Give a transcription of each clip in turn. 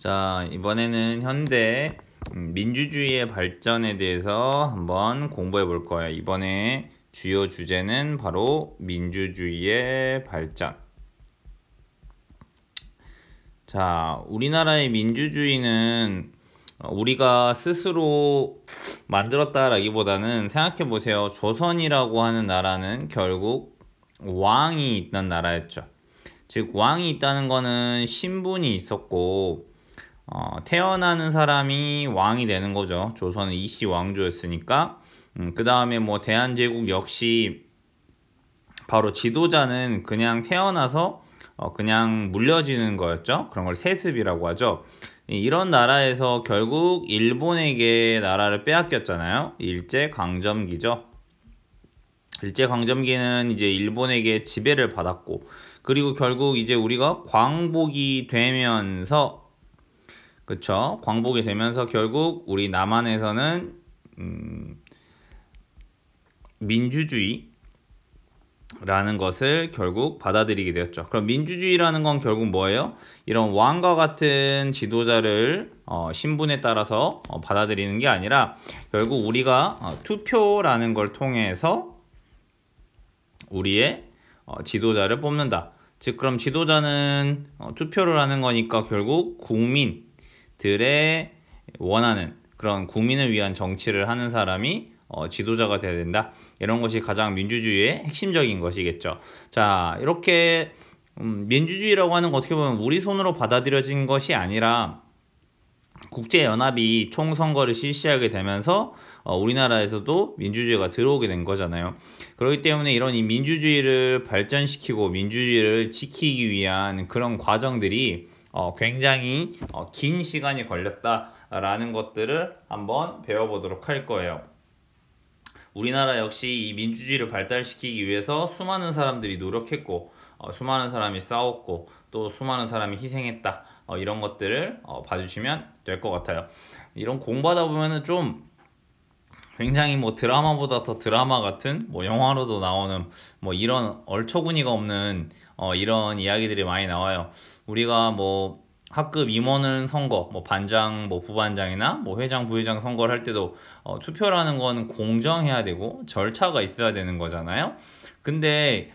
자, 이번에는 현대 민주주의의 발전에 대해서 한번 공부해 볼 거예요. 이번에 주요 주제는 바로 민주주의의 발전. 자, 우리나라의 민주주의는 우리가 스스로 만들었다라기보다는 생각해 보세요. 조선이라고 하는 나라는 결국 왕이 있던 나라였죠. 즉 왕이 있다는 거는 신분이 있었고 태어나는 사람이 왕이 되는 거죠. 조선은 이씨 왕조였으니까. 그 다음에 뭐 대한제국 역시 바로 지도자는 그냥 태어나서 그냥 물려지는 거였죠. 그런 걸 세습이라고 하죠. 이런 나라에서 결국 일본에게 나라를 빼앗겼잖아요. 일제강점기죠. 일제강점기는 이제 일본에게 지배를 받았고, 그리고 결국 이제 우리가 광복이 되면서, 그쵸? 광복이 되면서 결국 우리 남한에서는 민주주의라는 것을 결국 받아들이게 되었죠. 그럼 민주주의라는 건 결국 뭐예요? 이런 왕과 같은 지도자를 신분에 따라서 받아들이는 게 아니라 결국 우리가 투표라는 걸 통해서 우리의 지도자를 뽑는다. 즉 그럼 지도자는 투표를 하는 거니까 결국 국민들의 원하는 그런 국민을 위한 정치를 하는 사람이 지도자가 돼야 된다. 이런 것이 가장 민주주의의 핵심적인 것이겠죠. 자, 이렇게 민주주의라고 하는 거 어떻게 보면 우리 손으로 받아들여진 것이 아니라 국제연합이 총선거를 실시하게 되면서 우리나라에서도 민주주의가 들어오게 된 거잖아요. 그렇기 때문에 이런 이 민주주의를 발전시키고 민주주의를 지키기 위한 그런 과정들이 굉장히 긴 시간이 걸렸다라는 것들을 한번 배워보도록 할 거예요. 우리나라 역시 이 민주주의를 발달시키기 위해서 수많은 사람들이 노력했고 수많은 사람이 싸웠고 또 수많은 사람이 희생했다. 이런 것들을 봐주시면 될 것 같아요. 이런 공부하다 보면은 좀 굉장히 뭐 드라마보다 더 드라마 같은 뭐 영화로도 나오는 뭐 이런 얼처구니가 없는 이런 이야기들이 많이 나와요. 우리가 뭐 학급 임원을 선거, 뭐 반장, 뭐 부반장이나 뭐 회장, 부회장 선거를 할 때도 투표라는 거는 공정해야 되고 절차가 있어야 되는 거잖아요. 근데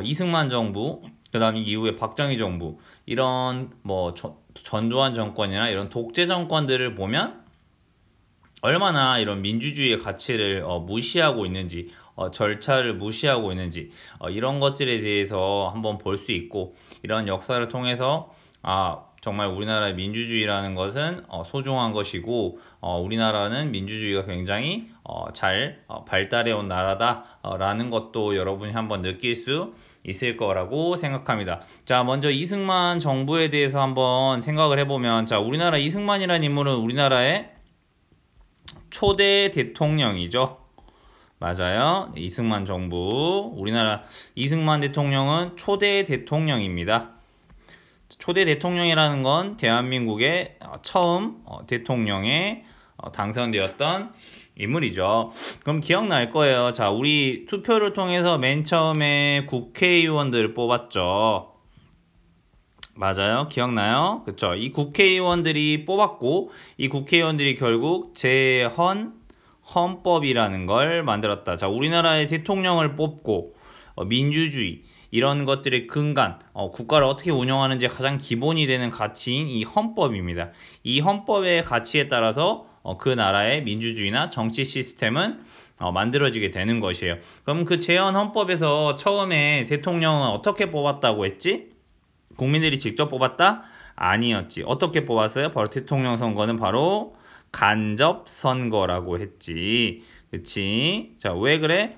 이승만 정부, 그다음 이후에 박정희 정부 이런 뭐 전두환 정권이나 이런 독재 정권들을 보면 얼마나 이런 민주주의의 가치를 무시하고 있는지, 절차를 무시하고 있는지 이런 것들에 대해서 한번 볼 수 있고, 이런 역사를 통해서 정말 우리나라의 민주주의라는 것은 소중한 것이고 우리나라는 민주주의가 굉장히 잘 발달해 온 나라다라는 것도 여러분이 한번 느낄 수 있을 거라고 생각합니다. 자, 먼저 이승만 정부에 대해서 한번 생각을 해보면, 자, 우리나라 이승만이라는 인물은 우리나라의 초대 대통령이죠. 맞아요. 이승만 정부, 우리나라 이승만 대통령은 초대 대통령입니다. 초대 대통령이라는 건 대한민국의 처음 대통령에 당선되었던 인물이죠. 그럼 기억날 거예요. 자, 우리 투표를 통해서 맨 처음에 국회의원들을 뽑았죠. 맞아요. 기억나요? 그쵸? 이 국회의원들이 뽑았고, 이 국회의원들이 결국 헌법이라는 걸 만들었다. 자, 우리나라의 대통령을 뽑고 민주주의 이런 것들의 근간, 국가를 어떻게 운영하는지 가장 기본이 되는 가치인 이 헌법입니다. 이 헌법의 가치에 따라서 그 나라의 민주주의나 정치 시스템은 만들어지게 되는 것이에요. 그럼 그 제헌 헌법에서 처음에 대통령은 어떻게 뽑았다고 했지? 국민들이 직접 뽑았다? 아니었지. 어떻게 뽑았어요? 바로 대통령 선거는 바로 간접 선거라고 했지. 그치? 자, 왜 그래?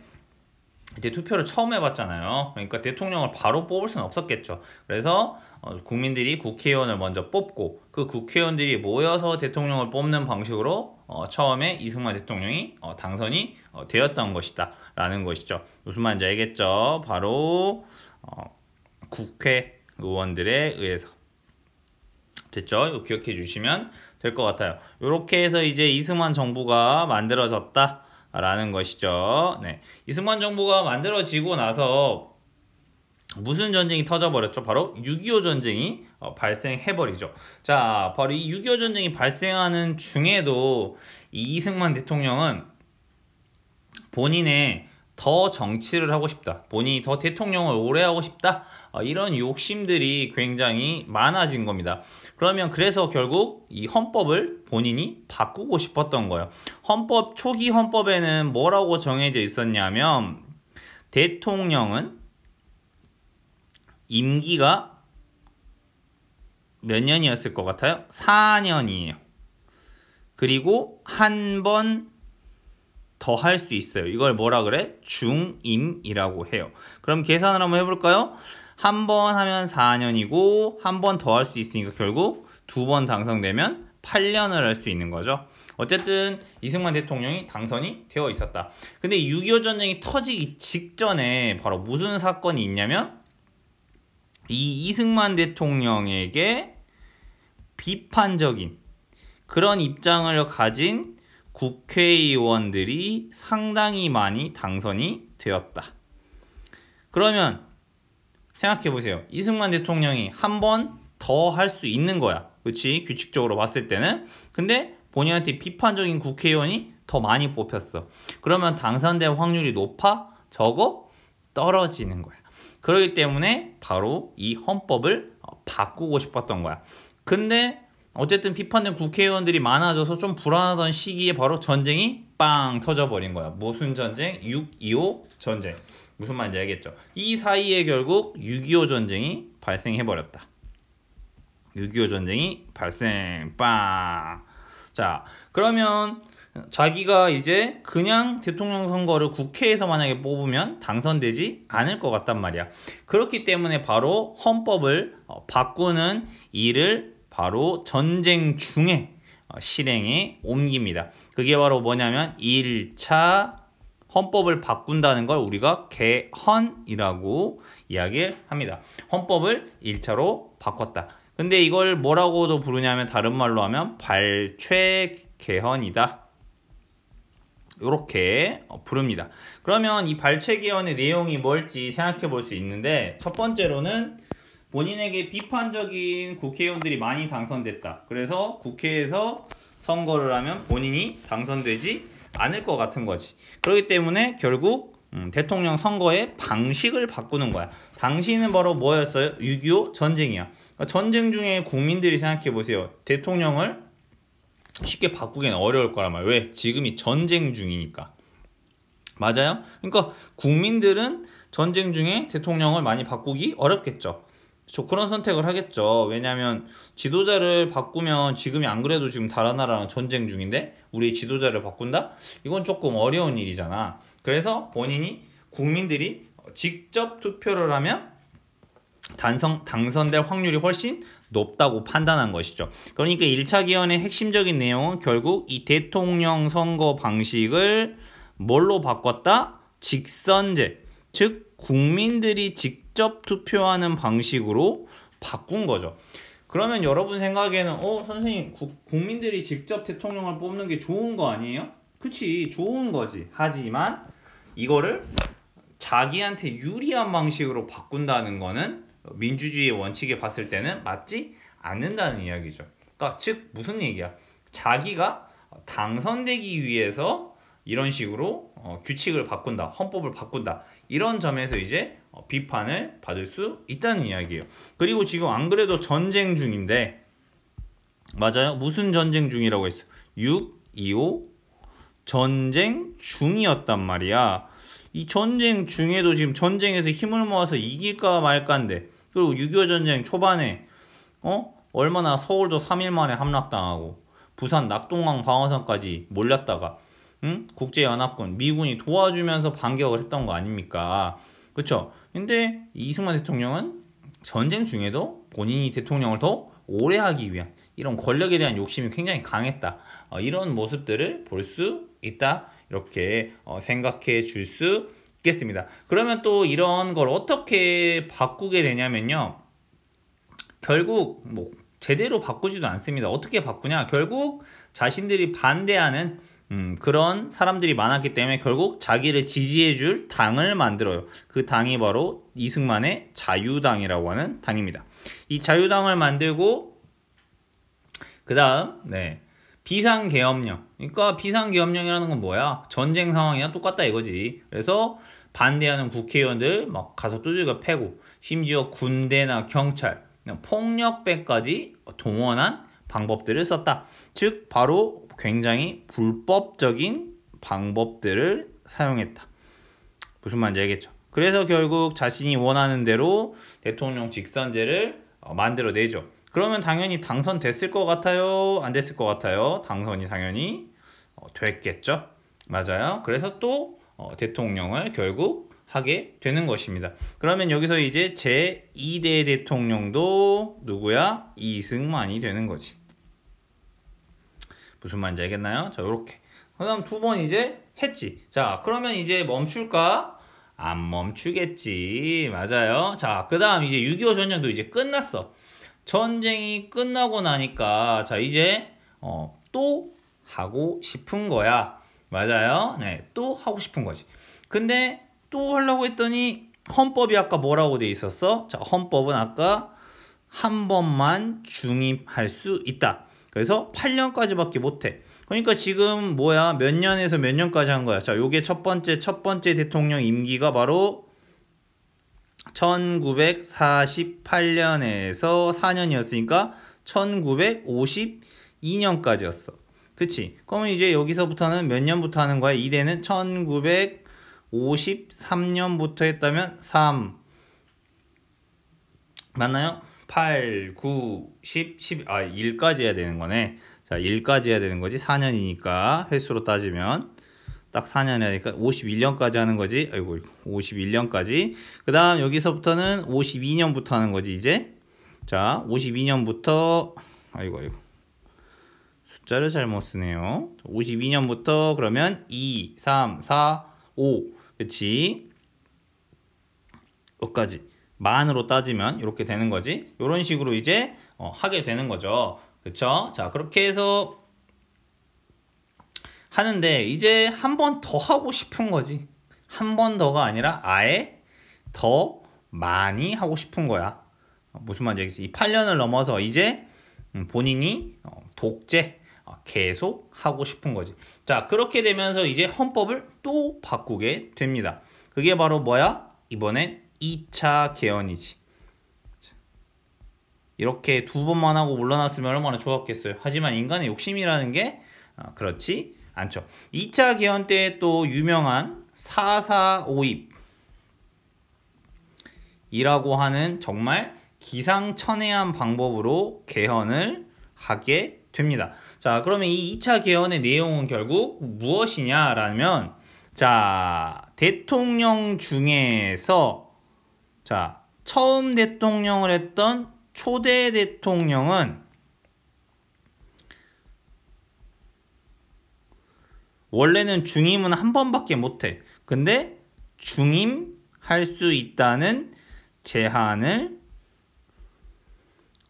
이제 투표를 처음 해봤잖아요. 그러니까 대통령을 바로 뽑을 수는 없었겠죠. 그래서 국민들이 국회의원을 먼저 뽑고 그 국회의원들이 모여서 대통령을 뽑는 방식으로 처음에 이승만 대통령이 당선이 되었던 것이다 라는 것이죠. 무슨 말인지 알겠죠? 바로 국회의원들에 의해서. 됐죠? 이거 기억해 주시면 될 것 같아요. 이렇게 해서 이제 이승만 정부가 만들어졌다 라는 것이죠. 네. 이승만 정부가 만들어지고 나서 무슨 전쟁이 터져버렸죠? 바로 6.25 전쟁이 발생해버리죠. 자, 바로 이 6.25 전쟁이 발생하는 중에도 이 이승만 대통령은 본인의 더 정치를 하고 싶다, 본인이 더 대통령을 오래 하고 싶다, 이런 욕심들이 굉장히 많아진 겁니다. 그러면 그래서 결국 이 헌법을 본인이 바꾸고 싶었던 거예요. 초기 헌법에는 뭐라고 정해져 있었냐면 대통령은 임기가 몇 년이었을 것 같아요? 4년이에요. 그리고 한 번 더 할 수 있어요. 이걸 뭐라 그래? 중임이라고 해요. 그럼 계산을 한번 해볼까요? 한 번 하면 4년이고 한 번 더 할 수 있으니까 결국 2번 당선되면 8년을 할 수 있는 거죠. 어쨌든 이승만 대통령이 당선이 되어 있었다. 근데 6.25 전쟁이 터지기 직전에 바로 무슨 사건이 있냐면 이 이승만 대통령에게 비판적인 그런 입장을 가진 국회의원들이 상당히 많이 당선이 되었다. 그러면 생각해보세요. 이승만 대통령이 한 번 더 할 수 있는 거야. 그렇지? 규칙적으로 봤을 때는. 근데 본인한테 비판적인 국회의원이 더 많이 뽑혔어. 그러면 당선될 확률이 높아? 적어? 떨어지는 거야. 그렇기 때문에 바로 이 헌법을 바꾸고 싶었던 거야. 근데 어쨌든 비판된 국회의원들이 많아져서 좀 불안하던 시기에 바로 전쟁이 빵 터져버린 거야. 무슨 전쟁? 6.25 전쟁. 무슨 말인지 알겠죠? 이 사이에 결국 6.25 전쟁이 발생해버렸다. 6.25 전쟁이 발생 빵. 자, 그러면 자기가 이제 그냥 대통령 선거를 국회에서 만약에 뽑으면 당선되지 않을 것 같단 말이야. 그렇기 때문에 바로 헌법을 바꾸는 일을 바로 전쟁 중에 실행에 옮깁니다. 그게 바로 뭐냐면 1차 헌법을 바꾼다는 걸 우리가 개헌이라고 이야기를 합니다. 헌법을 1차로 바꿨다. 근데 이걸 뭐라고도 부르냐면 다른 말로 하면 발췌 개헌이다. 이렇게 부릅니다. 그러면 이 발췌 개헌의 내용이 뭘지 생각해 볼 수 있는데 첫 번째로는 본인에게 비판적인 국회의원들이 많이 당선됐다. 그래서 국회에서 선거를 하면 본인이 당선되지 않을 것 같은 거지. 그렇기 때문에 결국 대통령 선거의 방식을 바꾸는 거야. 당시는 바로 뭐였어요? 6.25 전쟁이야. 그러니까 전쟁 중에 국민들이 생각해 보세요. 대통령을 쉽게 바꾸기는 어려울 거란 말이야. 왜? 지금이 전쟁 중이니까. 맞아요? 그러니까 국민들은 전쟁 중에 대통령을 많이 바꾸기 어렵겠죠. 그런 선택을 하겠죠. 왜냐하면 지도자를 바꾸면 지금이 안 그래도 지금 다른 나라랑 전쟁 중인데 우리 지도자를 바꾼다? 이건 조금 어려운 일이잖아. 그래서 본인이 국민들이 직접 투표를 하면 당선될 확률이 훨씬 높다고 판단한 것이죠. 그러니까 1차 개헌의 핵심적인 내용은 결국 이 대통령 선거 방식을 뭘로 바꿨다? 직선제, 즉 국민들이 직접 투표하는 방식으로 바꾼 거죠. 그러면 여러분 생각에는 선생님 국민들이 직접 대통령을 뽑는 게 좋은 거 아니에요? 그치, 좋은 거지. 하지만 이거를 자기한테 유리한 방식으로 바꾼다는 거는 민주주의의 원칙에 봤을 때는 맞지 않는다는 이야기죠. 그러니까 즉 무슨 얘기야? 자기가 당선되기 위해서 이런 식으로 규칙을 바꾼다, 헌법을 바꾼다, 이런 점에서 이제 비판을 받을 수 있다는 이야기예요. 그리고 지금 안 그래도 전쟁 중인데, 맞아요? 무슨 전쟁 중이라고 했어? 6.25 전쟁 중이었단 말이야. 이 전쟁 중에도 지금 전쟁에서 힘을 모아서 이길까 말까인데, 그리고 6.25 전쟁 초반에 얼마나 서울도 3일 만에 함락당하고 부산 낙동강 방어선까지 몰렸다가 국제연합군 미군이 도와주면서 반격을 했던 거 아닙니까? 그쵸? 근데 이승만 대통령은 전쟁 중에도 본인이 대통령을 더 오래 하기 위한 이런 권력에 대한 욕심이 굉장히 강했다. 이런 모습들을 볼 수 있다. 이렇게 생각해 줄 수 있겠습니다. 그러면 또 이런 걸 어떻게 바꾸게 되냐면요. 결국 제대로 바꾸지도 않습니다. 어떻게 바꾸냐? 결국 자신들이 반대하는 그런 사람들이 많았기 때문에 결국 자기를 지지해줄 당을 만들어요. 그 당이 바로 이승만의 자유당이라고 하는 당입니다. 이 자유당을 만들고 그 다음 비상계엄령. 그러니까 비상계엄령이라는 건 뭐야? 전쟁 상황이랑 똑같다 이거지. 그래서 반대하는 국회의원들 막 가서 두들겨 패고 심지어 군대나 경찰, 폭력배까지 동원한 방법들을 썼다. 즉 바로 굉장히 불법적인 방법들을 사용했다. 무슨 말인지 알겠죠? 그래서 결국 자신이 원하는 대로 대통령 직선제를 만들어내죠. 그러면 당연히 당선됐을 것 같아요? 안 됐을 것 같아요? 당선이 당연히 됐겠죠? 맞아요. 그래서 또 대통령을 결국 하게 되는 것입니다. 그러면 여기서 이제 제2대 대통령도 누구야? 이승만이 되는 거지. 무슨 말인지 알겠나요? 자, 요렇게. 그 다음 두 번 이제 했지. 자, 그러면 이제 멈출까? 안 멈추겠지. 맞아요. 자, 그 다음 이제 6.25 전쟁도 이제 끝났어. 전쟁이 끝나고 나니까 자, 이제 또 하고 싶은 거야. 맞아요. 네, 또 하고 싶은 거지. 근데 또 하려고 했더니 헌법이 아까 뭐라고 돼 있었어? 자, 헌법은 아까 한 번만 중임할 수 있다. 그래서 8년까지밖에 못해. 그러니까 지금 뭐야? 몇 년에서 몇 년까지 한 거야? 자, 요게 첫 번째 대통령 임기가 바로 1948년에서 4년이었으니까 1952년까지였어. 그치? 그러면 이제 여기서부터는 몇 년부터 하는 거야? 이대는 1953년부터 했다면 3 맞나요? 8, 9, 10, 11 1까지 해야 되는 거네. 자, 1까지 해야 되는 거지. 4년이니까 횟수로 따지면 딱 4년 해야 되니까 51년까지 하는 거지. 아이고, 51년까지. 그 다음 여기서부터는 52년부터 하는 거지 이제. 자, 52년부터 아이고 숫자를 잘못 쓰네요. 52년부터 그러면 2, 3, 4, 5 그치? 여기까지 만으로 따지면 이렇게 되는 거지. 이런 식으로 이제 하게 되는 거죠. 그쵸? 자, 그렇게 해서 하는데 이제 한 번 더 하고 싶은 거지. 한 번 더가 아니라 아예 더 많이 하고 싶은 거야. 무슨 말인지 알겠지? 이 8년을 넘어서 이제 본인이 독재 계속 하고 싶은 거지. 자, 그렇게 되면서 이제 헌법을 또 바꾸게 됩니다. 그게 바로 뭐야? 이번엔 2차 개헌이지. 이렇게 두 번만 하고 물러났으면 얼마나 좋았겠어요. 하지만 인간의 욕심이라는 게 그렇지 않죠. 2차 개헌 때 또 유명한 4.4 5입이라고 하는 정말 기상천외한 방법으로 개헌을 하게 됩니다. 자, 그러면 이 2차 개헌의 내용은 결국 무엇이냐라면 자, 대통령 중에서 자, 처음 대통령을 했던 초대 대통령은 원래는 중임은 한 번밖에 못해. 근데 중임할 수 있다는 제한을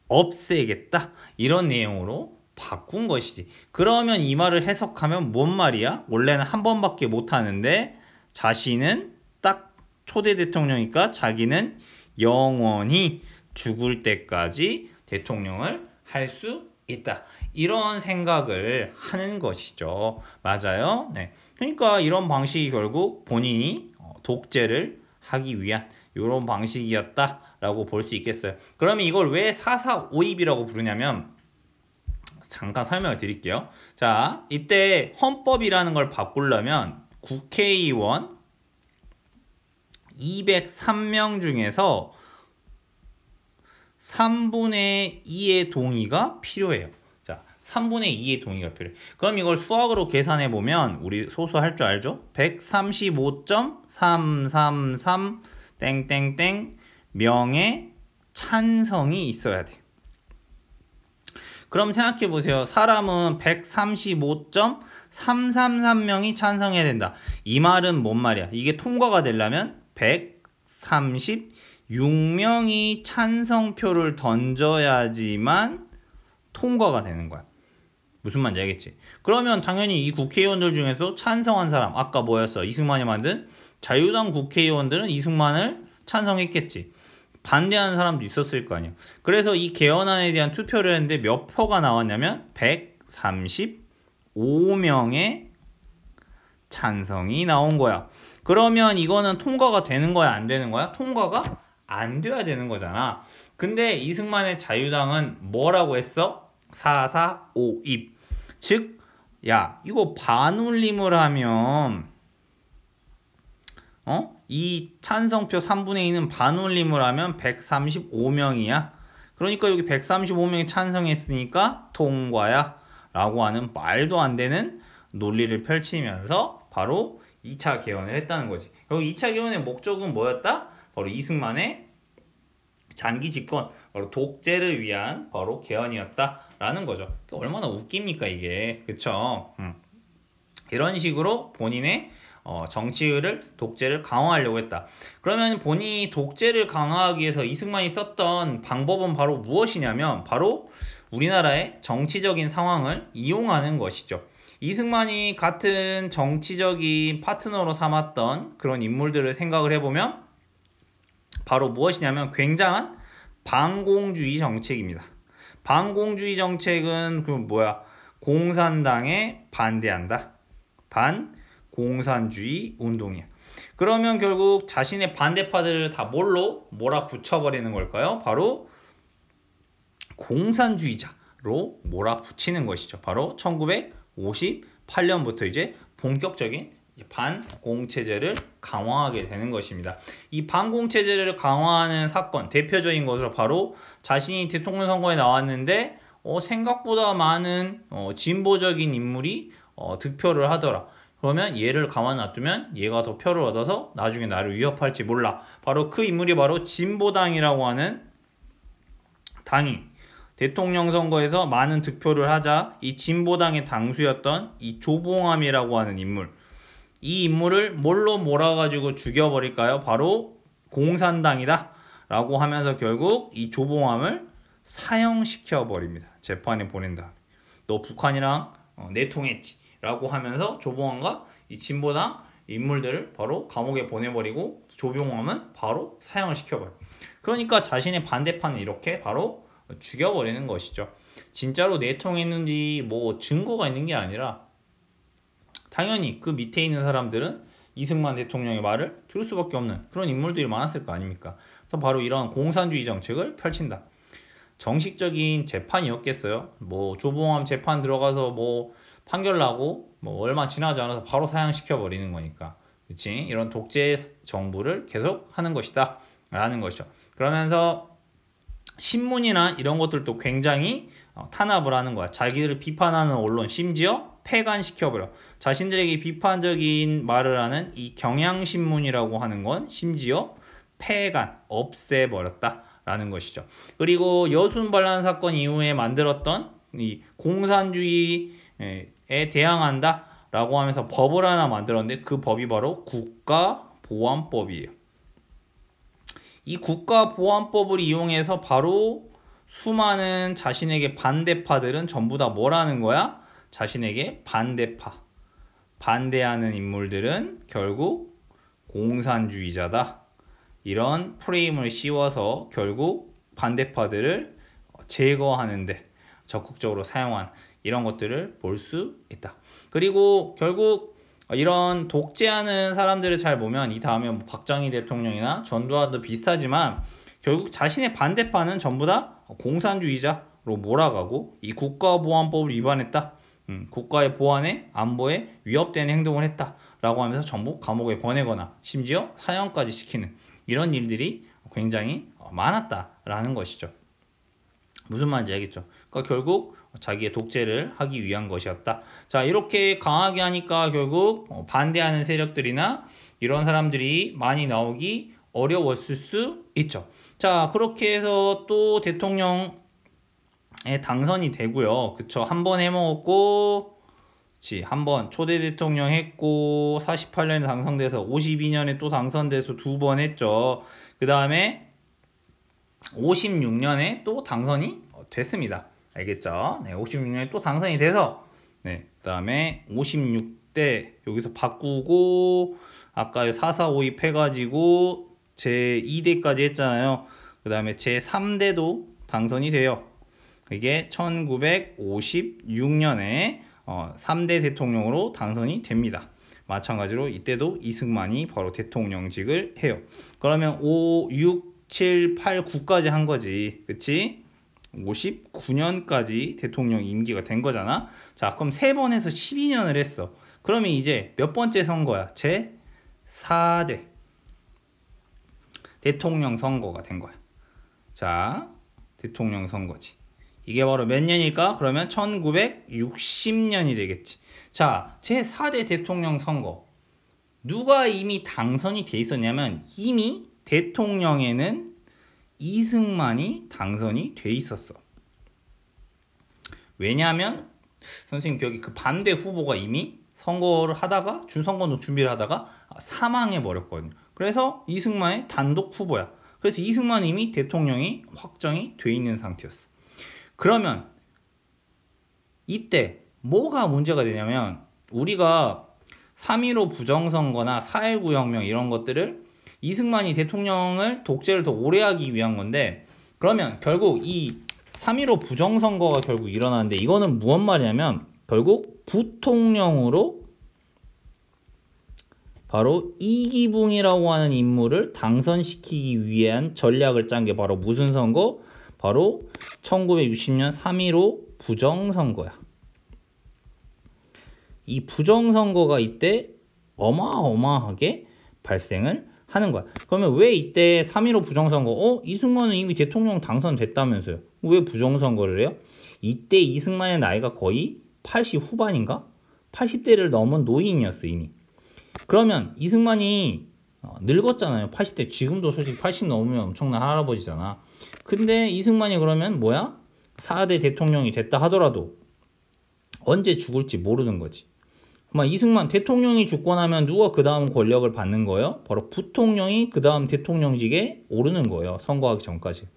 없애겠다. 이런 내용으로 바꾼 것이지. 그러면 이 말을 해석하면 뭔 말이야? 원래는 한 번밖에 못하는데 자신은 딱 초대 대통령이니까 자기는 영원히 죽을 때까지 대통령을 할 수 있다. 이런 생각을 하는 것이죠. 맞아요. 네. 그러니까 이런 방식이 결국 본인이 독재를 하기 위한 이런 방식이었다라고 볼 수 있겠어요. 그러면 이걸 왜 4.4 5입이라고 부르냐면 잠깐 설명을 드릴게요. 자, 이때 헌법이라는 걸 바꾸려면 국회의원 203명 중에서 3분의 2의 동의가 필요해요. 자, 3분의 2의 동의가 필요해. 그럼 이걸 수학으로 계산해 보면 우리 소수 할 줄 알죠? 135.333 땡땡땡 명의 찬성이 있어야 돼. 그럼 생각해 보세요. 사람은 135.333명이 찬성해야 된다. 이 말은 뭔 말이야? 이게 통과가 되려면 136명이 찬성표를 던져야지만 통과가 되는 거야. 무슨 말인지 알겠지? 그러면 당연히 이 국회의원들 중에서 찬성한 사람, 아까 뭐였어? 이승만이 만든 자유당 국회의원들은 이승만을 찬성했겠지. 반대하는 사람도 있었을 거 아니야. 그래서 이 개헌안에 대한 투표를 했는데 몇 표가 나왔냐면 135명의 찬성이 나온 거야. 그러면 이거는 통과가 되는 거야, 안 되는 거야? 통과가 안 돼야 되는 거잖아. 근데 이승만의 자유당은 뭐라고 했어? 445입. 즉, 야, 이거 반올림을 하면 이 찬성표 3분의 2는 반올림을 하면 135명이야. 그러니까 여기 135명이 찬성했으니까 통과야 라고 하는 말도 안 되는 논리를 펼치면서 바로 2차 개헌을 했다는 거지. 여기 2차 개헌의 목적은 뭐였다? 바로 이승만의 장기 집권, 바로 독재를 위한 바로 개헌이었다라는 거죠. 얼마나 웃깁니까 이게, 그쵸? 이런 식으로 본인의 정치를, 독재를 강화하려고 했다. 그러면 본인이 독재를 강화하기 위해서 이승만이 썼던 방법은 바로 무엇이냐면 바로 우리나라의 정치적인 상황을 이용하는 것이죠. 이승만이 같은 정치적인 파트너로 삼았던 그런 인물들을 생각을 해보면 바로 무엇이냐면 굉장한 반공주의 정책입니다. 반공주의 정책은 그 뭐야? 공산당에 반대한다. 반공산주의 운동이야. 그러면 결국 자신의 반대파들을 다 뭘로 몰아붙여버리는 걸까요? 바로 공산주의자로 몰아붙이는 것이죠. 바로 1958년부터 이제 본격적인 반공체제를 강화하게 되는 것입니다. 이 반공체제를 강화하는 사건, 대표적인 것으로 바로 자신이 대통령 선거에 나왔는데 생각보다 많은 진보적인 인물이 득표를 하더라. 그러면 얘를 가만 놔두면 얘가 더 표를 얻어서 나중에 나를 위협할지 몰라. 바로 그 인물이 바로 진보당이라고 하는 당이 대통령 선거에서 많은 득표를 하자 이 진보당의 당수였던 이 조봉암이라고 하는 인물, 이 인물을 뭘로 몰아가지고 죽여버릴까요? 바로 공산당이다 라고 하면서 결국 이 조봉암을 사형시켜버립니다. 재판에 보낸다. 너 북한이랑 내통했지 라고 하면서 조봉암과 이 진보당 인물들을 바로 감옥에 보내버리고 조봉암은 바로 사형을 시켜버려. 그러니까 자신의 반대파는 이렇게 바로 죽여버리는 것이죠. 진짜로 내통했는지 뭐 증거가 있는 게 아니라 당연히 그 밑에 있는 사람들은 이승만 대통령의 말을 들을 수밖에 없는 그런 인물들이 많았을 거 아닙니까? 그래서 바로 이런 공산주의 정책을 펼친다. 정식적인 재판이었겠어요? 뭐 조봉암 재판 들어가서 뭐 판결 나고 뭐 얼마 지나지 않아서 바로 사형시켜 버리는 거니까, 그치? 이런 독재 정부를 계속 하는 것이다 라는 것이죠. 그러면서 신문이나 이런 것들도 굉장히 탄압을 하는 거야. 자기를 비판하는 언론 심지어 폐간시켜버려. 자신들에게 비판적인 말을 하는 이 경향신문이라고 하는 건 심지어 폐간, 없애버렸다 라는 것이죠. 그리고 여순반란 사건 이후에 만들었던 이 공산주의에 대항한다 라고 하면서 법을 하나 만들었는데 그 법이 바로 국가보안법이에요. 이 국가보안법을 이용해서 바로 수많은 자신에게 반대파들은 전부 다 뭐라는 거야? 자신에게 반대파, 반대하는 인물들은 결국 공산주의자다. 이런 프레임을 씌워서 결국 반대파들을 제거하는데 적극적으로 사용한 이런 것들을 볼 수 있다. 그리고 결국 이런 독재하는 사람들을 잘 보면 이 다음에 뭐 박정희 대통령이나 전두환도 비슷하지만 결국 자신의 반대파는 전부 다 공산주의자로 몰아가고 이 국가보안법을 위반했다. 국가의 보안에 안보에 위협되는 행동을 했다 라고 하면서 전부 감옥에 보내거나 심지어 사형까지 시키는 이런 일들이 굉장히 많았다라는 것이죠. 무슨 말인지 알겠죠? 그러니까 결국 자기의 독재를 하기 위한 것이었다. 자, 이렇게 강하게 하니까 결국 반대하는 세력들이나 이런 사람들이 많이 나오기 어려웠을 수 있죠. 자, 그렇게 해서 또 대통령에 당선이 되고요. 그쵸? 한 번 해먹었고, 한 번 초대 대통령 했고, 48년에 당선돼서 52년에 또 당선돼서 두 번 했죠. 그 다음에 56년에 또 당선이 됐습니다. 알겠죠? 네, 56년에 또 당선이 돼서 네, 그다음에 56대 여기서 바꾸고 아까 4452 해가지고 제2대까지 했잖아요. 그 다음에 제3대도 당선이 돼요. 이게 1956년에 3대 대통령으로 당선이 됩니다. 마찬가지로 이때도 이승만이 바로 대통령직을 해요. 그러면 5, 6, 7, 8, 9까지 한 거지. 그치? 59년까지 대통령 임기가 된 거잖아. 자, 그럼 3번에서 12년을 했어. 그러면 이제 몇 번째 선거야? 제 4대 대통령 선거가 된 거야. 자, 대통령 선거지. 이게 바로 몇 년일까? 그러면 1960년이 되겠지. 자, 제 4대 대통령 선거. 누가 이미 당선이 돼 있었냐면 이미 대통령에는 이승만이 당선이 돼 있었어. 왜냐하면 선생님 기억에 그 반대 후보가 이미 선거를 하다가 준선거 준비를 하다가 사망해 버렸거든요. 그래서 이승만의 단독 후보야. 그래서 이승만 이미 대통령이 확정이 돼 있는 상태였어. 그러면 이때 뭐가 문제가 되냐면 우리가 3.15 부정선거나 4.19 혁명 이런 것들을 이승만이 대통령을 독재를 더 오래 하기 위한 건데 그러면 결국 이 3.15 부정선거가 결국 일어나는데 이거는 무슨 말이냐면 결국 부통령으로 바로 이기붕이라고 하는 인물을 당선시키기 위한 전략을 짠 게 바로 무슨 선거? 바로 1960년 3.15 부정선거야. 이 부정선거가 이때 어마어마하게 발생을 하는 거야. 그러면 왜 이때 3.15 부정선거? 이승만은 이미 대통령 당선됐다면서요. 왜 부정선거를 해요? 이때 이승만의 나이가 거의 80 후반인가? 80대를 넘은 노인이었어 이미. 그러면 이승만이 늙었잖아요. 80대. 지금도 솔직히 80 넘으면 엄청난 할아버지잖아. 근데 이승만이 그러면 뭐야? 4대 대통령이 됐다 하더라도 언제 죽을지 모르는 거지. 이승만 대통령이 죽고 나면 누가 그 다음 권력을 받는 거예요? 바로 부통령이 그 다음 대통령직에 오르는 거예요. 선거하기 전까지.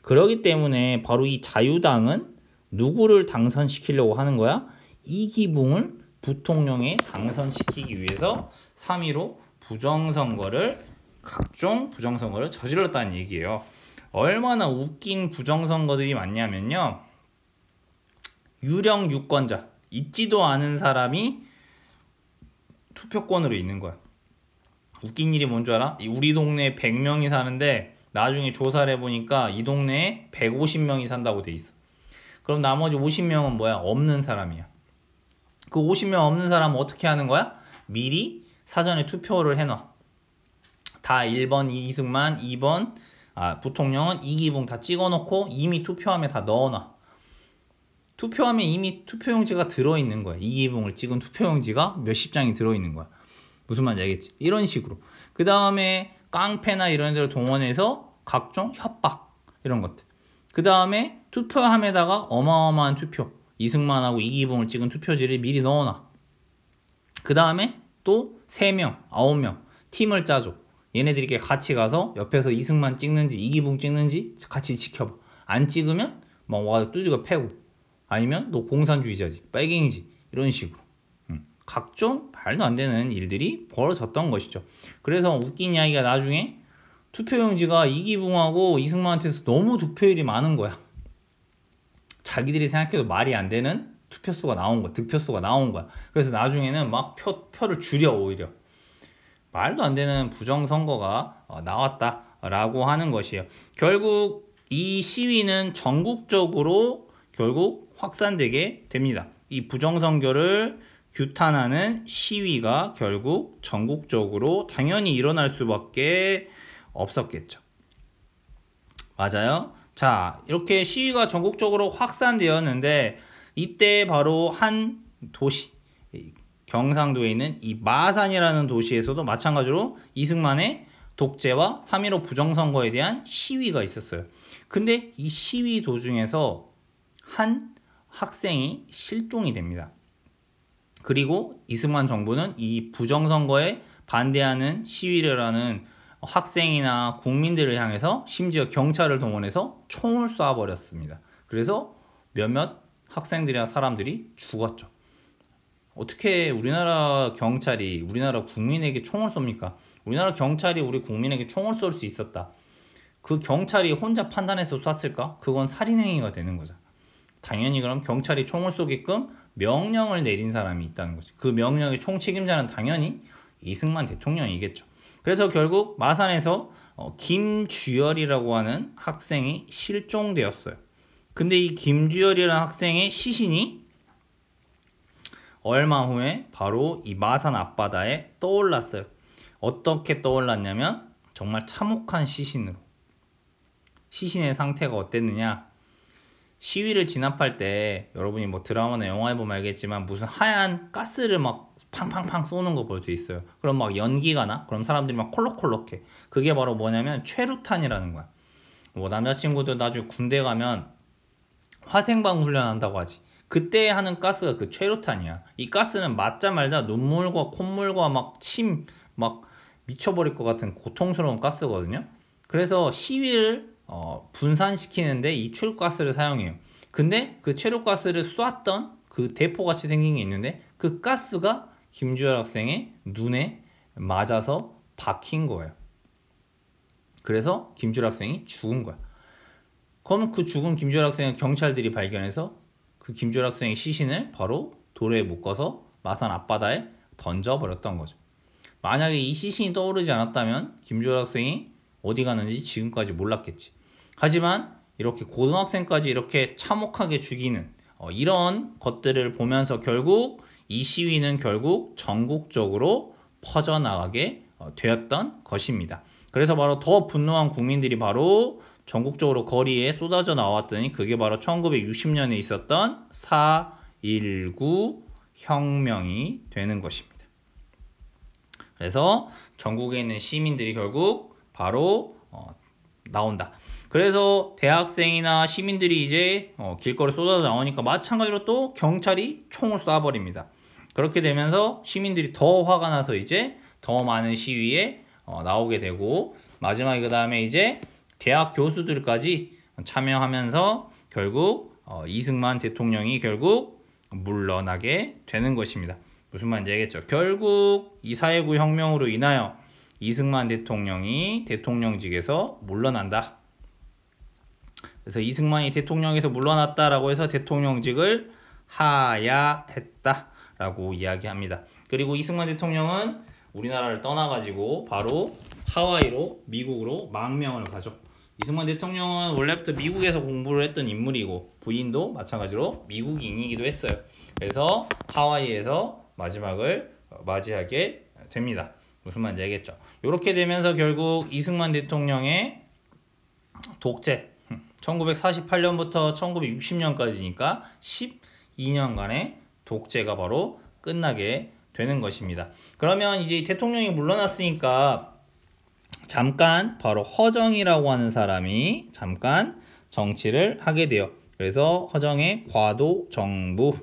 그렇기 때문에 바로 이 자유당은 누구를 당선시키려고 하는 거야? 이기붕을 부통령에 당선시키기 위해서 3.15 부정선거를 각종 부정선거를 저질렀다는 얘기예요. 얼마나 웃긴 부정선거들이 많냐면요. 유령 유권자 있지도 않은 사람이 투표권으로 있는 거야. 웃긴 일이 뭔 줄 알아? 우리 동네에 100명이 사는데 나중에 조사를 해보니까 이 동네에 150명이 산다고 돼 있어. 그럼 나머지 50명은 뭐야? 없는 사람이야. 그 50명 없는 사람은 어떻게 하는 거야? 미리 사전에 투표를 해놔. 다 1번 이승만, 2번 부통령은 이기붕 다 찍어놓고 이미 투표함에 다 넣어놔. 투표함에 이미 투표용지가 들어있는 거야. 이기붕을 찍은 투표용지가 몇십 장이 들어있는 거야. 무슨 말인지 알겠지? 이런 식으로. 그 다음에 깡패나 이런 데를 동원해서 각종 협박 이런 것들. 그 다음에 투표함에다가 어마어마한 투표 이승만하고 이기붕을 찍은 투표지를 미리 넣어놔. 그 다음에 또 3명, 9명 팀을 짜줘. 얘네들이 같이 가서 옆에서 이승만 찍는지 이기붕 찍는지 같이 지켜봐. 안 찍으면 막 와서 두들겨 패고 아니면 너 공산주의자지 빨갱이지 이런 식으로 각종 말도 안 되는 일들이 벌어졌던 것이죠. 그래서 웃긴 이야기가 나중에 투표용지가 이기붕하고 이승만한테서 너무 득표율이 많은 거야. 자기들이 생각해도 말이 안 되는 투표수가 나온 거야. 득표수가 나온 거야. 그래서 나중에는 막 표를 줄여 오히려. 말도 안 되는 부정선거가 나왔다라고 하는 것이에요. 결국 이 시위는 전국적으로 결국 확산되게 됩니다. 이 부정선거를 규탄하는 시위가 결국 전국적으로 당연히 일어날 수밖에 없었겠죠. 맞아요. 자, 이렇게 시위가 전국적으로 확산되었는데 이때 바로 한 도시 경상도에 있는 이 마산이라는 도시에서도 마찬가지로 이승만의 독재와 3.15 부정선거에 대한 시위가 있었어요. 근데 이 시위 도중에서 한 학생이 실종이 됩니다. 그리고 이승만 정부는 이 부정선거에 반대하는 시위를 하는 학생이나 국민들을 향해서 심지어 경찰을 동원해서 총을 쏴버렸습니다. 그래서 몇몇 학생들이나 사람들이 죽었죠. 어떻게 우리나라 경찰이 우리나라 국민에게 총을 쏩니까? 우리나라 경찰이 우리 국민에게 총을 쏠 수 있었다. 그 경찰이 혼자 판단해서 쐈을까? 그건 살인행위가 되는 거죠. 당연히 그럼 경찰이 총을 쏘게끔 명령을 내린 사람이 있다는 거지. 그 명령의 총책임자는 당연히 이승만 대통령이겠죠. 그래서 결국 마산에서 김주열이라고 하는 학생이 실종되었어요. 근데 이 김주열이라는 학생의 시신이 얼마 후에 바로 이 마산 앞바다에 떠올랐어요. 어떻게 떠올랐냐면 정말 참혹한 시신으로. 시신의 상태가 어땠느냐? 시위를 진압할 때 여러분이 뭐 드라마나 영화에 보면 알겠지만 무슨 하얀 가스를 막 팡팡팡 쏘는 거 볼 수 있어요. 그럼 막 연기가 나? 그럼 사람들이 막 콜록콜록해. 그게 바로 뭐냐면 최루탄이라는 거야. 뭐 남자친구들 나중에 군대 가면 화생방 훈련한다고 하지. 그때 하는 가스가 그 최루탄이야. 이 가스는 맞자마자 눈물과 콧물과 막 침 막 미쳐버릴 것 같은 고통스러운 가스거든요. 그래서 시위를 분산시키는데 이 최루가스를 사용해요. 근데 그 최루가스를 쐈던 그 대포같이 생긴 게 있는데 그 가스가 김주열 학생의 눈에 맞아서 박힌 거예요. 그래서 김주열 학생이 죽은 거야. 그러면 그 죽은 김주열 학생을 경찰들이 발견해서 그 김주열 학생의 시신을 바로 돌에 묶어서 마산 앞바다에 던져버렸던 거죠. 만약에 이 시신이 떠오르지 않았다면 김주열 학생이 어디 가는지 지금까지 몰랐겠지. 하지만 이렇게 고등학생까지 이렇게 참혹하게 죽이는 이런 것들을 보면서 결국 이 시위는 결국 전국적으로 퍼져나가게 되었던 것입니다. 그래서 바로 더 분노한 국민들이 바로 전국적으로 거리에 쏟아져 나왔더니 그게 바로 1960년에 있었던 4.19 혁명이 되는 것입니다. 그래서 전국에 있는 시민들이 결국 바로 나온다. 그래서 대학생이나 시민들이 이제 길거리 쏟아져 나오니까 마찬가지로 또 경찰이 총을 쏴버립니다. 그렇게 되면서 시민들이 더 화가 나서 이제 더 많은 시위에 나오게 되고 마지막에 그 다음에 이제 대학 교수들까지 참여하면서 결국 이승만 대통령이 결국 물러나게 되는 것입니다. 무슨 말인지 알겠죠? 결국 이 4.19 혁명으로 인하여 이승만 대통령이 대통령직에서 물러난다. 그래서 이승만이 대통령에서 물러났다라고 해서 대통령직을 하야했다라고 이야기합니다. 그리고 이승만 대통령은 우리나라를 떠나가지고 바로 하와이로 미국으로 망명을 가죠. 이승만 대통령은 원래부터 미국에서 공부를 했던 인물이고 부인도 마찬가지로 미국인이기도 했어요. 그래서 하와이에서 마지막을 맞이하게 됩니다. 무슨 말인지 알겠죠? 이렇게 되면서 결국 이승만 대통령의 독재 1948년부터 1960년까지니까 12년간의 독재가 바로 끝나게 되는 것입니다. 그러면 이제 대통령이 물러났으니까 잠깐 바로 허정이라고 하는 사람이 잠깐 정치를 하게 돼요. 그래서 허정의 과도정부.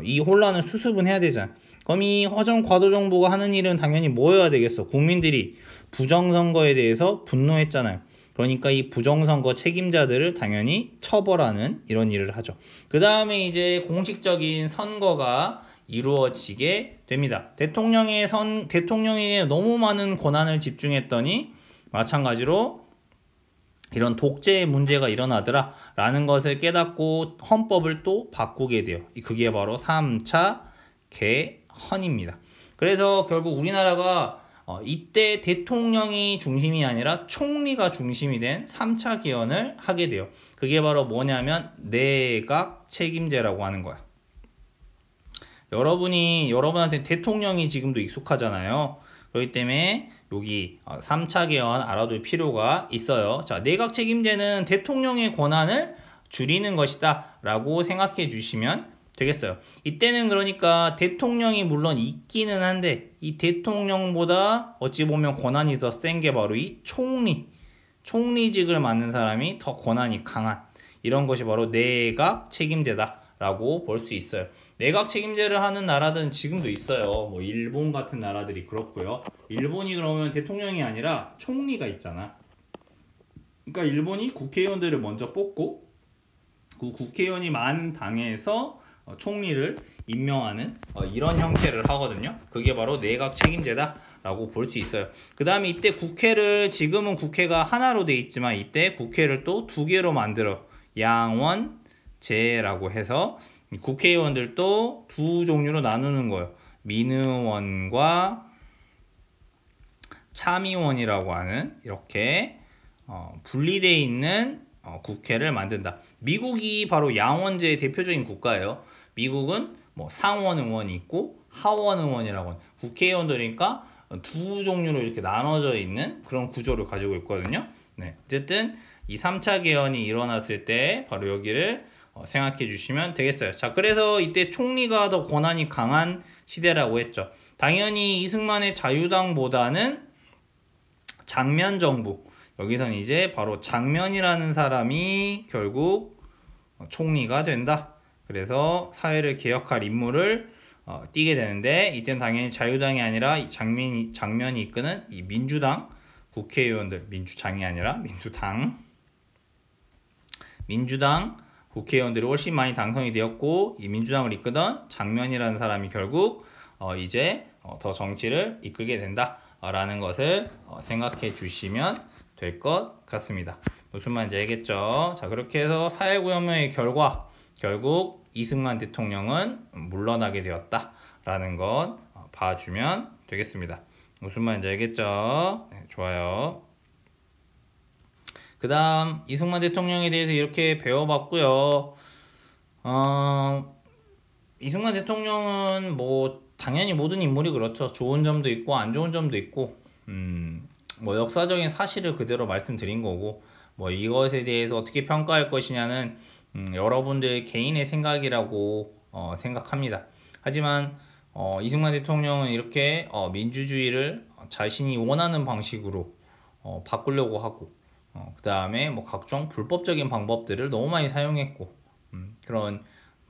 이 혼란을 수습은 해야 되잖아. 그럼 이 허정 과도정부가 하는 일은 당연히 뭐여야 되겠어? 국민들이 부정선거에 대해서 분노했잖아요. 그러니까 이 부정선거 책임자들을 당연히 처벌하는 이런 일을 하죠. 그 다음에 이제 공식적인 선거가 이루어지게 됩니다. 대통령에게 너무 많은 권한을 집중했더니 마찬가지로 이런 독재의 문제가 일어나더라 라는 것을 깨닫고 헌법을 또 바꾸게 돼요. 그게 바로 3차 개헌입니다. 그래서 결국 우리나라가 이때 대통령이 중심이 아니라 총리가 중심이 된 3차 개헌을 하게 돼요. 그게 바로 뭐냐면 내각 책임제라고 하는 거야. 여러분한테 대통령이 지금도 익숙하잖아요. 그렇기 때문에 여기 3차 개헌 알아둘 필요가 있어요. 자, 내각 책임제는 대통령의 권한을 줄이는 것이다 라고 생각해 주시면 되겠어요. 이때는 그러니까 대통령이 물론 있기는 한데 이 대통령보다 어찌 보면 권한이 더 센 게 바로 이 총리직을 맡는 사람이 더 권한이 강한 이런 것이 바로 내각 책임제다 라고 볼 수 있어요. 내각 책임제를 하는 나라들은 지금도 있어요. 뭐 일본 같은 나라들이 그렇고요. 일본이 그러면 대통령이 아니라 총리가 있잖아. 그러니까 일본이 국회의원들을 먼저 뽑고 그 국회의원이 많은 당에서 총리를 임명하는 이런 형태를 하거든요. 그게 바로 내각 책임제다 라고 볼 수 있어요. 그 다음에 이때 국회를, 지금은 국회가 하나로 돼 있지만 이때 국회를 또 두 개로 만들어 양원제라고 해서 국회의원들도 두 종류로 나누는 거예요. 민의원과 참의원이라고 하는 이렇게 분리되어 있는 국회를 만든다. 미국이 바로 양원제의 대표적인 국가예요. 미국은 뭐 상원 의원이 있고 하원 의원이라고 하는 국회의원들이니까 두 종류로 이렇게 나눠져 있는 그런 구조를 가지고 있거든요. 네, 어쨌든 이 3차 개헌이 일어났을 때 바로 여기를 생각해 주시면 되겠어요. 자, 그래서 이때 총리가 더 권한이 강한 시대라고 했죠. 당연히 이승만의 자유당보다는 장면 정부, 여기선 이제 바로 장면이라는 사람이 결국 총리가 된다. 그래서 사회를 개혁할 임무를 띄게 되는데, 이때는 당연히 자유당이 아니라 이 장면이 이끄는 이 민주당 국회의원들, 민주당이 아니라 민주당 국회의원들이 훨씬 많이 당선이 되었고, 이 민주당을 이끄던 장면이라는 사람이 결국 이제 더 정치를 이끌게 된다라는 것을 생각해 주시면 될 것 같습니다. 무슨 말인지 알겠죠? 자, 그렇게 해서 4.19 혁명의 결과, 결국 이승만 대통령은 물러나게 되었다라는 것 봐주면 되겠습니다. 무슨 말인지 알겠죠? 네, 좋아요. 그 다음 이승만 대통령에 대해서 이렇게 배워봤고요. 이승만 대통령은 뭐 당연히 모든 인물이 그렇죠. 좋은 점도 있고 안 좋은 점도 있고, 뭐 역사적인 사실을 그대로 말씀드린 거고, 뭐 이것에 대해서 어떻게 평가할 것이냐는 여러분들 개인의 생각이라고 생각합니다. 하지만 이승만 대통령은 이렇게 민주주의를 자신이 원하는 방식으로 바꾸려고 하고, 그 다음에 뭐 각종 불법적인 방법들을 너무 많이 사용했고, 그런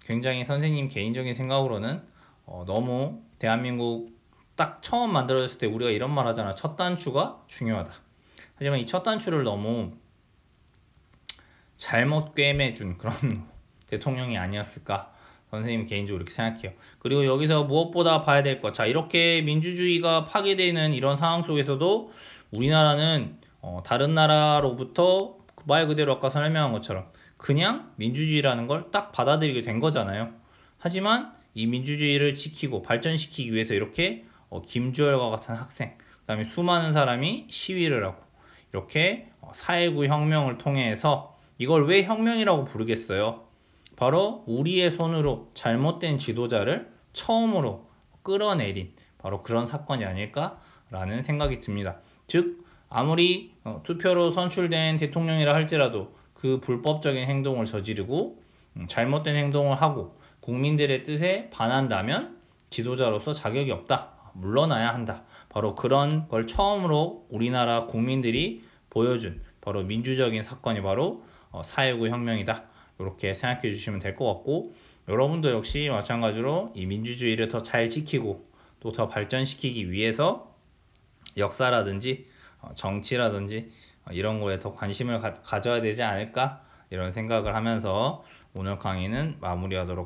굉장히 선생님 개인적인 생각으로는 너무 대한민국 딱 처음 만들어졌을 때 우리가 이런 말 하잖아. 첫 단추가 중요하다. 하지만 이 첫 단추를 너무 잘못 꿰매준 그런 대통령이 아니었을까, 선생님 개인적으로 이렇게 생각해요. 그리고 여기서 무엇보다 봐야 될 것, 자, 이렇게 민주주의가 파괴되는 이런 상황 속에서도 우리나라는 다른 나라로부터 말 그대로 아까 설명한 것처럼 그냥 민주주의라는 걸 딱 받아들이게 된 거잖아요. 하지만 이 민주주의를 지키고 발전시키기 위해서 이렇게 김주열과 같은 학생, 그 다음에 수많은 사람이 시위를 하고, 이렇게 4.19 혁명을 통해서, 이걸 왜 혁명이라고 부르겠어요? 바로 우리의 손으로 잘못된 지도자를 처음으로 끌어내린 바로 그런 사건이 아닐까라는 생각이 듭니다. 즉, 아무리 투표로 선출된 대통령이라 할지라도 그 불법적인 행동을 저지르고 잘못된 행동을 하고 국민들의 뜻에 반한다면 지도자로서 자격이 없다, 물러나야 한다. 바로 그런 걸 처음으로 우리나라 국민들이 보여준 바로 민주적인 사건이 바로 4.19 혁명이다. 이렇게 생각해 주시면 될 것 같고, 여러분도 역시 마찬가지로 이 민주주의를 더 잘 지키고 또 더 발전시키기 위해서 역사라든지 정치라든지 이런 거에 더 관심을 가져야 되지 않을까, 이런 생각을 하면서 오늘 강의는 마무리하도록